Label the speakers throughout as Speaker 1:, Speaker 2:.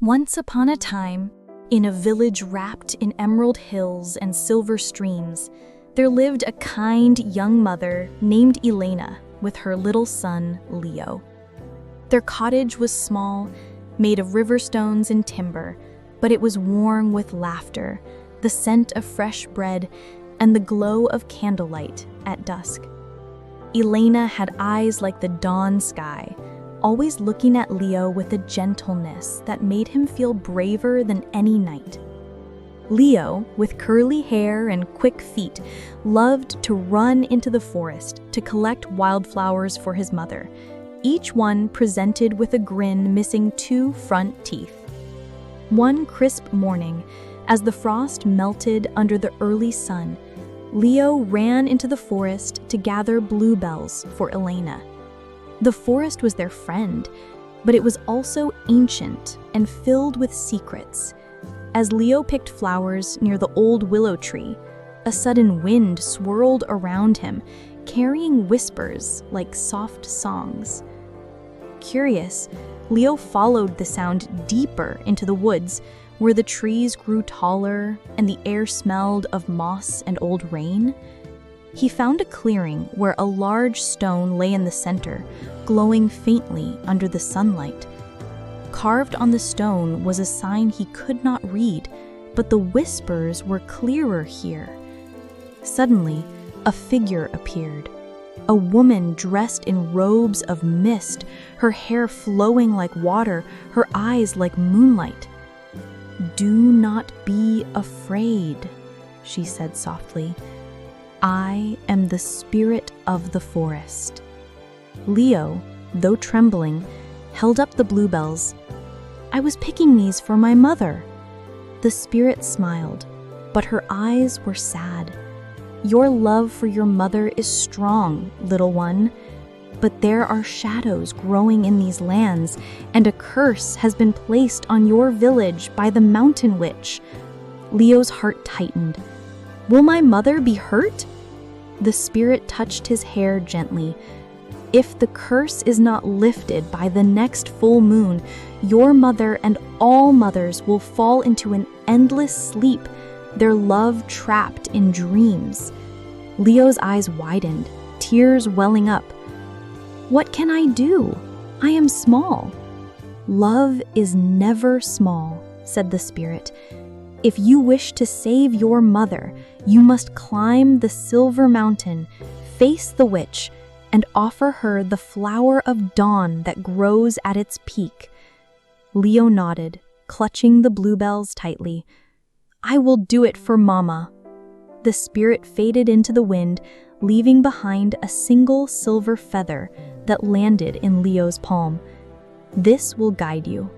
Speaker 1: Once upon a time, in a village wrapped in emerald hills and silver streams, there lived a kind young mother named Elena with her little son, Leo. Their cottage was small, made of river stones and timber, but it was warm with laughter, the scent of fresh bread, and the glow of candlelight at dusk. Elena had eyes like the dawn sky, always looking at Leo with a gentleness that made him feel braver than any knight. Leo, with curly hair and quick feet, loved to run into the forest to collect wildflowers for his mother, each one presented with a grin missing 2 front teeth. One crisp morning, as the frost melted under the early sun, Leo ran into the forest to gather bluebells for Elena. The forest was their friend, but it was also ancient and filled with secrets. As Leo picked flowers near the old willow tree, a sudden wind swirled around him, carrying whispers like soft songs. Curious, Leo followed the sound deeper into the woods, where the trees grew taller and the air smelled of moss and old rain. He found a clearing where a large stone lay in the center, glowing faintly under the sunlight. Carved on the stone was a sign he could not read, but the whispers were clearer here. Suddenly, a figure appeared. A woman dressed in robes of mist, her hair flowing like water, her eyes like moonlight. "Do not be afraid," she said softly. "I am the spirit of the forest." Leo, though trembling, held up the bluebells. "I was picking these for my mother." The spirit smiled, but her eyes were sad. "Your love for your mother is strong, little one, but there are shadows growing in these lands, and a curse has been placed on your village by the mountain witch." Leo's heart tightened. "Will my mother be hurt?" The spirit touched his hair gently. "If the curse is not lifted by the next full moon, your mother and all mothers will fall into an endless sleep, their love trapped in dreams." Leo's eyes widened, tears welling up. "What can I do? I am small." "Love is never small," said the spirit. "If you wish to save your mother, you must climb the silver mountain, face the witch, and offer her the flower of dawn that grows at its peak." Leo nodded, clutching the bluebells tightly. "I will do it for Mama." The spirit faded into the wind, leaving behind a single silver feather that landed in Leo's palm. "This will guide you."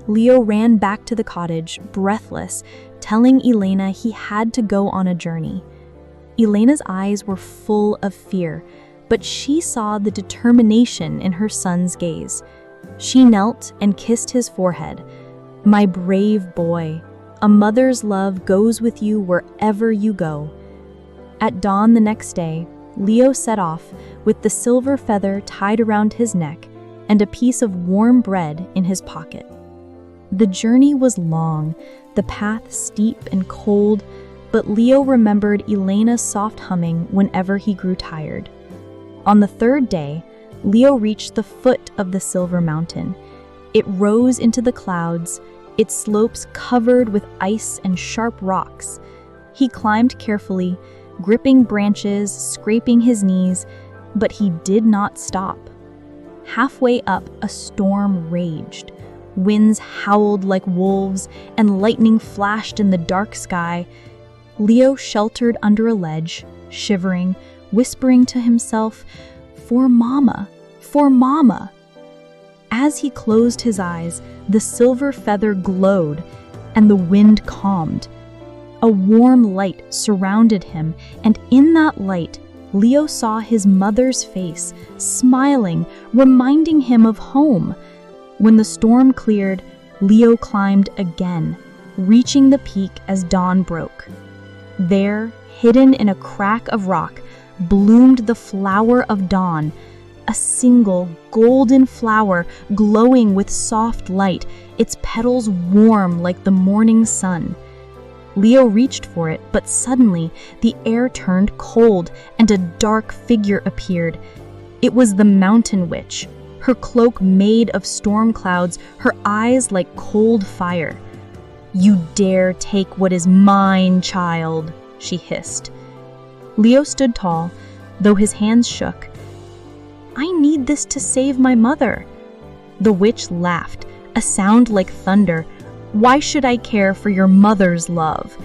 Speaker 1: Leo ran back to the cottage, breathless, telling Elena he had to go on a journey. Elena's eyes were full of fear, but she saw the determination in her son's gaze. She knelt and kissed his forehead. "My brave boy, a mother's love goes with you wherever you go." At dawn the next day, Leo set off with the silver feather tied around his neck and a piece of warm bread in his pocket. The journey was long, the path steep and cold, but Leo remembered Elena's soft humming whenever he grew tired. On the 3rd day, Leo reached the foot of the silver mountain. It rose into the clouds, its slopes covered with ice and sharp rocks. He climbed carefully, gripping branches, scraping his knees, but he did not stop. Halfway up, a storm raged. Winds howled like wolves, and lightning flashed in the dark sky. Leo sheltered under a ledge, shivering, whispering to himself, "For Mama, for Mama." As he closed his eyes, the silver feather glowed, and the wind calmed. A warm light surrounded him, and in that light, Leo saw his mother's face, smiling, reminding him of home. When the storm cleared, Leo climbed again, reaching the peak as dawn broke. There, hidden in a crack of rock, bloomed the flower of dawn, a single golden flower glowing with soft light, its petals warm like the morning sun. Leo reached for it, but suddenly the air turned cold and a dark figure appeared. It was the mountain witch, her cloak made of storm clouds, her eyes like cold fire. "You dare take what is mine, child," she hissed. Leo stood tall, though his hands shook. "I need this to save my mother." The witch laughed, a sound like thunder. "Why should I care for your mother's love?"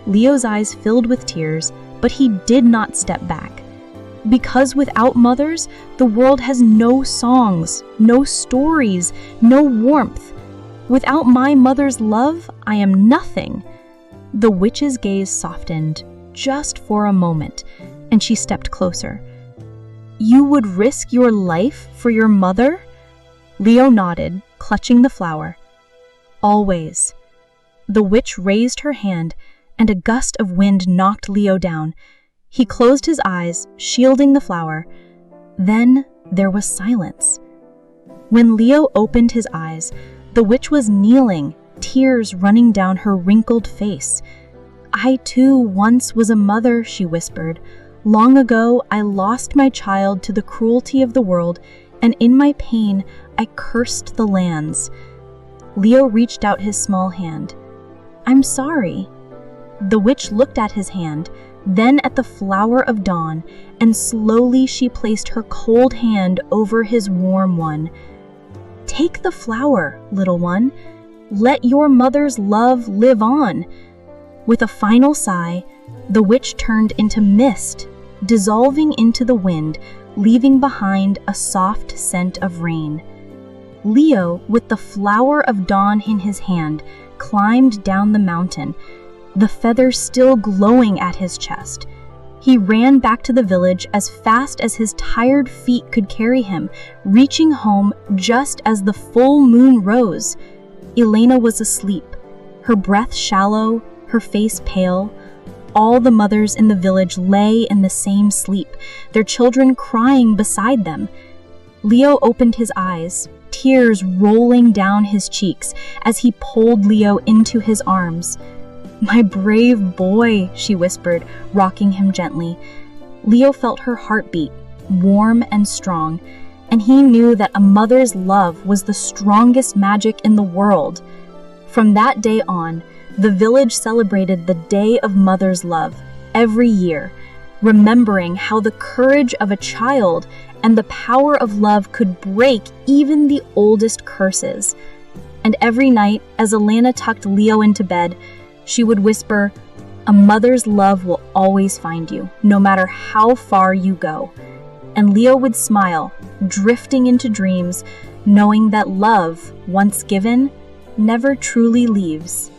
Speaker 1: Leo's eyes filled with tears, but he did not step back. "Because without mothers, the world has no songs, no stories, no warmth. Without my mother's love, I am nothing." The witch's gaze softened, just for a moment, and she stepped closer. "You would risk your life for your mother?" Leo nodded, clutching the flower. "Always." The witch raised her hand, and a gust of wind knocked Leo down. He closed his eyes, shielding the flower. Then there was silence. When Leo opened his eyes, the witch was kneeling, tears running down her wrinkled face. "I too once was a mother," she whispered. "Long ago I lost my child to the cruelty of the world, and in my pain I cursed the lands." Leo reached out his small hand. "I'm sorry." The witch looked at his hand, then at the flower of dawn, and slowly she placed her cold hand over his warm one. "Take the flower, little one. Let your mother's love live on." With a final sigh, the witch turned into mist, dissolving into the wind, leaving behind a soft scent of rain. Leo, with the flower of dawn in his hand, climbed down the mountain, the feathers still glowing at his chest. He ran back to the village as fast as his tired feet could carry him, reaching home just as the full moon rose. Elena was asleep, her breath shallow, her face pale. All the mothers in the village lay in the same sleep, their children crying beside them. Leo opened his eyes, tears rolling down his cheeks as he pulled Leo into his arms. "My brave boy," she whispered, rocking him gently. Leo felt her heartbeat, warm and strong, and he knew that a mother's love was the strongest magic in the world. From that day on, the village celebrated the Day of Mother's Love every year, remembering how the courage of a child and the power of love could break even the oldest curses. And every night, as Elena tucked Leo into bed, she would whisper, "A mother's love will always find you, no matter how far you go." And Leo would smile, drifting into dreams, knowing that love, once given, never truly leaves.